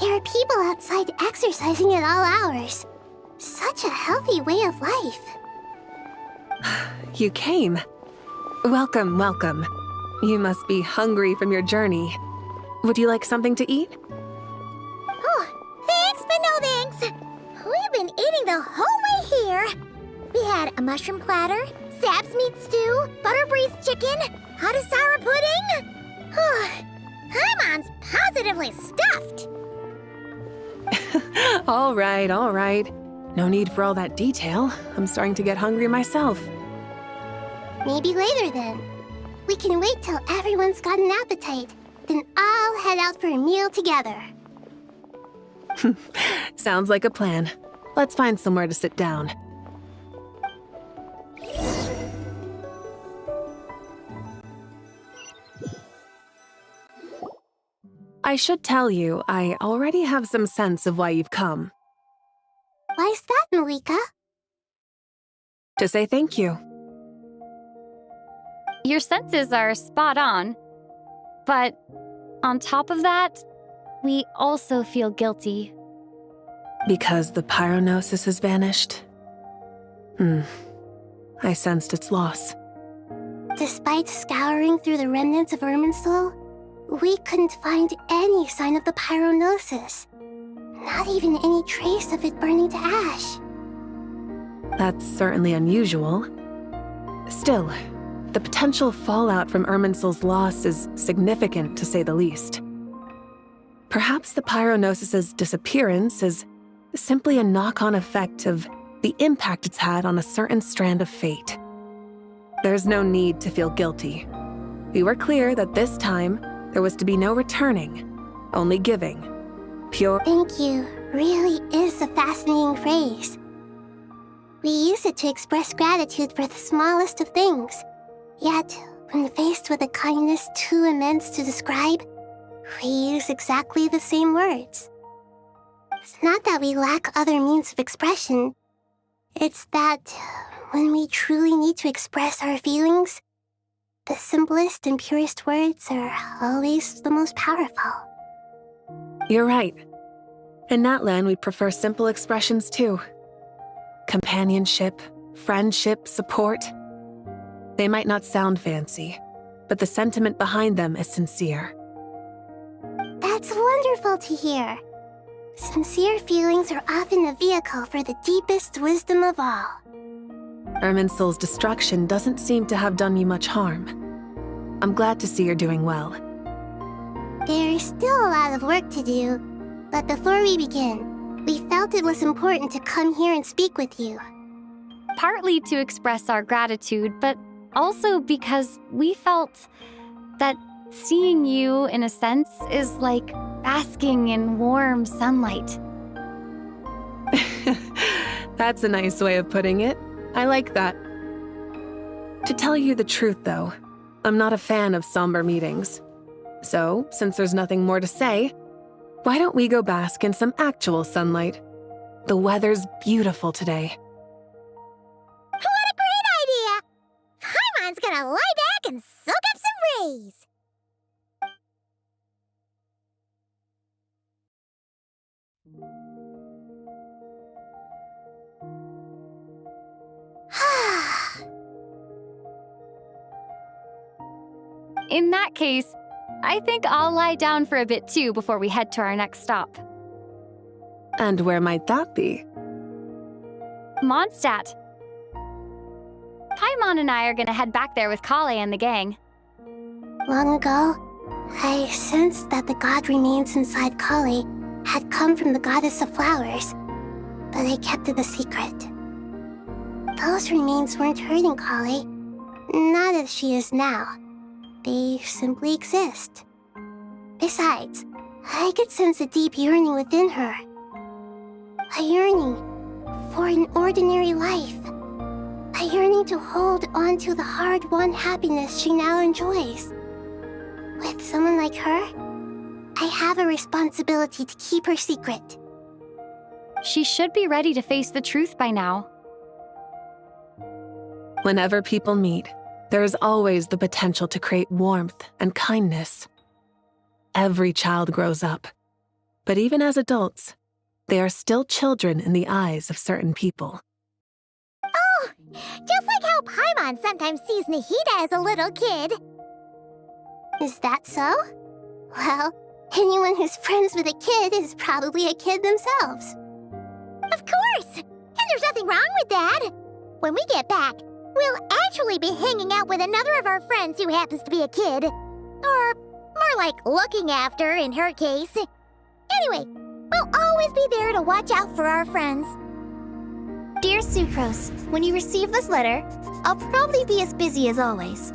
There are people outside exercising at all hours. Such a healthy way of life. You came. Welcome, welcome. You must be hungry from your journey. Would you like something to eat? Oh, thanks, but no thanks. We've been eating the whole way here. We had a mushroom platter, Sab's meat stew, butter braised chicken, hot and sour pudding. Paimon's positively stuffed. All right, all right. No need for all that detail. I'm starting to get hungry myself. Maybe later then. We can wait till everyone's got an appetite. Then I'll head out for a meal together. Sounds like a plan. Let's find somewhere to sit down. I should tell you, I already have some sense of why you've come. Why's that, Malika? To say thank you. Your senses are spot on. But on top of that, we also feel guilty. Because the pyronosis has vanished? I sensed its loss. Despite scouring through the remnants of Irminsul, we couldn't find any sign of the pyronosis. Not even any trace of it burning to ash. That's certainly unusual. Still, the potential fallout from Irminsul's loss is significant, to say the least. Perhaps the pyronosis's disappearance is simply a knock-on effect of the impact it's had on a certain strand of fate. There's no need to feel guilty. We were clear that this time, there was to be no returning, only giving. Pure— Thank you really is a fascinating phrase. We use it to express gratitude for the smallest of things. Yet, when faced with a kindness too immense to describe, we use exactly the same words. It's not that we lack other means of expression. It's that when we truly need to express our feelings, the simplest and purest words are always the most powerful. You're right. In Natlan, we prefer simple expressions too. Companionship, friendship, support. They might not sound fancy, but the sentiment behind them is sincere. That's wonderful to hear. Sincere feelings are often a vehicle for the deepest wisdom of all. Irminsul's destruction doesn't seem to have done you much harm. I'm glad to see you're doing well. There's still a lot of work to do, but before we begin, we felt it was important to come here and speak with you. Partly to express our gratitude, but also because we felt that seeing you, in a sense, is like basking in warm sunlight. That's a nice way of putting it. I like that. To tell you the truth, though, I'm not a fan of somber meetings. So, since there's nothing more to say, why don't we go bask in some actual sunlight? The weather's beautiful today. What a great idea! Paimon's gonna lie back and soak up some rays. In that case, I think I'll lie down for a bit too before we head to our next stop. And where might that be? Mondstadt. Paimon and I are gonna head back there with Kale and the gang. Long ago, I sensed that the god remains inside Kali had come from the goddess of flowers, but I kept it a secret. Those remains weren't hurting Kali, not as she is now. They simply exist. Besides, I could sense a deep yearning within her. A yearning for an ordinary life. A yearning to hold on to the hard-won happiness she now enjoys. With someone like her, I have a responsibility to keep her secret. She should be ready to face the truth by now. Whenever people meet, there is always the potential to create warmth and kindness. Every child grows up. But even as adults, they are still children in the eyes of certain people. Oh, just like how Paimon sometimes sees Nahida as a little kid. Is that so? Well, anyone who's friends with a kid is probably a kid themselves. Of course! And there's nothing wrong with that. When we get back, we'll actually be hanging out with another of our friends who happens to be a kid. Or more like looking after, in her case. Anyway, we'll always be there to watch out for our friends. Dear Sucrose, when you receive this letter, I'll probably be as busy as always.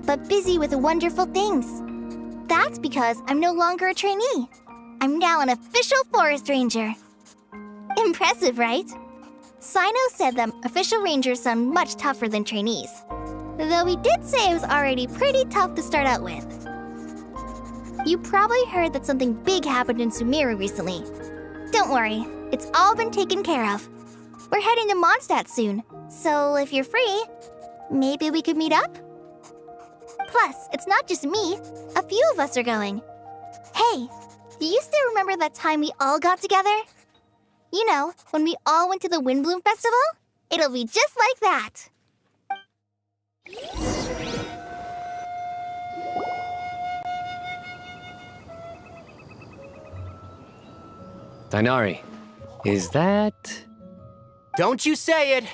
But busy with wonderful things. That's because I'm no longer a trainee. I'm now an official forest ranger. Impressive, right? Sino said that official rangers sound much tougher than trainees. Though he did say it was already pretty tough to start out with. You probably heard that something big happened in Sumeru recently. Don't worry, it's all been taken care of. We're heading to Mondstadt soon, so if you're free, maybe we could meet up? Plus, it's not just me. A few of us are going. Hey, do you still remember that time we all got together? You know, when we all went to the Windbloom Festival? It'll be just like that. Dainari, is that... Don't you say it!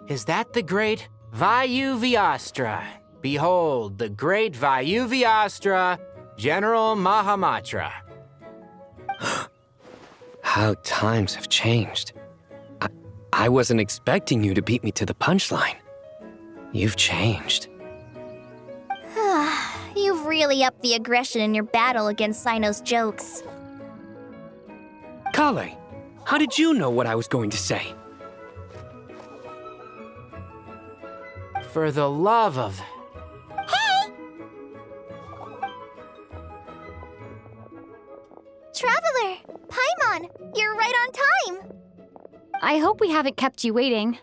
Is that the great Vayuvyastra? Behold, the great Vayuvyastra, General Mahamatra. How times have changed. I wasn't expecting you to beat me to the punchline. You've changed. You've really upped the aggression in your battle against Sino's jokes. Kale, how did you know what I was going to say? For the love of... Hey! Traveler! Paimon! You're right on time! I hope we haven't kept you waiting.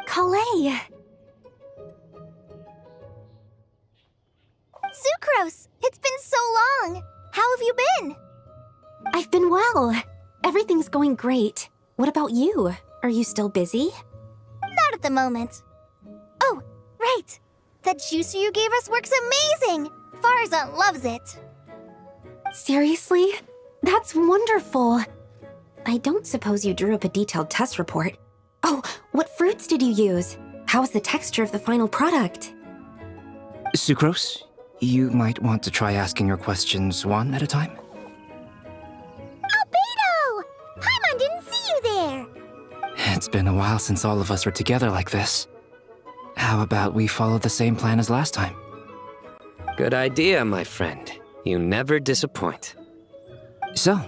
Kalei! Sucrose! It's been so long! How have you been? I've been well. Everything's going great. What about you? Are you still busy? Not at the moment. Oh, right! That juicer you gave us works amazing! Farzan loves it. Seriously? That's wonderful. I don't suppose you drew up a detailed test report. Oh, what fruits did you use? How's the texture of the final product? Sucrose, you might want to try asking your questions one at a time. Albedo! Paimon didn't see you there! It's been a while since all of us were together like this. How about we follow the same plan as last time? Good idea, my friend. You never disappoint. So,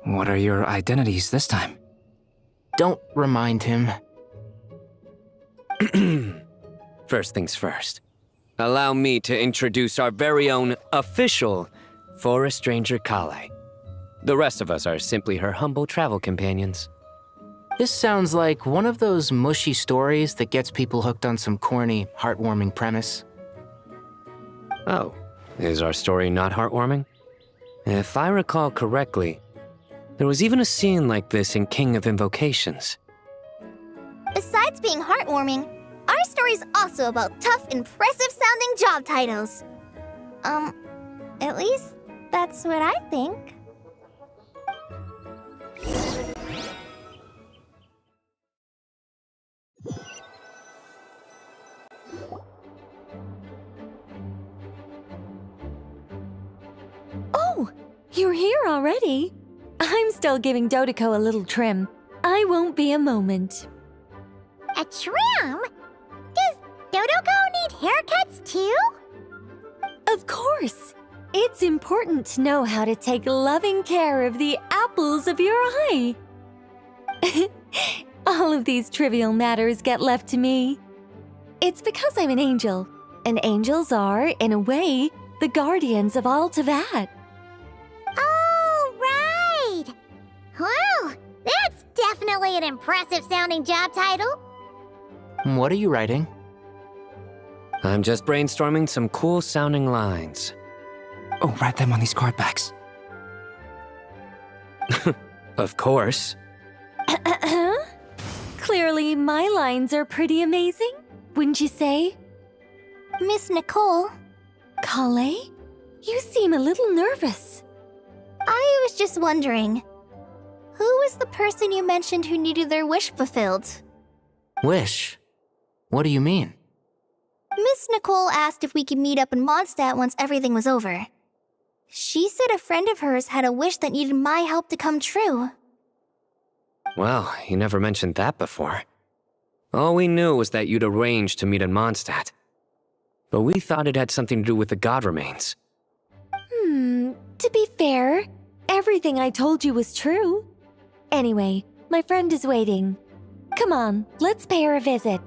what are your identities this time? Don't remind him. First things first. Allow me to introduce our very own official Forest Ranger Kale. The rest of us are simply her humble travel companions. This sounds like one of those mushy stories that gets people hooked on some corny, heartwarming premise. Oh, is our story not heartwarming? If I recall correctly, there was even a scene like this in King of Invocations. Besides being heartwarming, our story's also about tough, impressive-sounding job titles. At least that's what I think. Oh, you're here already? I'm still giving Dodeko a little trim. I won't be a moment. A trim? Does Dodoko need haircuts too? Of course. It's important to know how to take loving care of the apples of your eye. All of these trivial matters get left to me. It's because I'm an angel, and angels are, in a way, the guardians of all Teyvat. Oh, right! Well, that's definitely an impressive-sounding job title. What are you writing? I'm just brainstorming some cool-sounding lines. Oh, write them on these card backs. Of course. Clearly, my lines are pretty amazing, wouldn't you say? Miss Nicole, Kale, you seem a little nervous. I was just wondering, who was the person you mentioned who needed their wish fulfilled? Wish? What do you mean? Miss Nicole asked if we could meet up in Mondstadt once everything was over. She said a friend of hers had a wish that needed my help to come true. Well, you never mentioned that before. All we knew was that you'd arranged to meet in Mondstadt. But we thought it had something to do with the god remains. To be fair, everything I told you was true. Anyway, my friend is waiting. Come on, let's pay her a visit.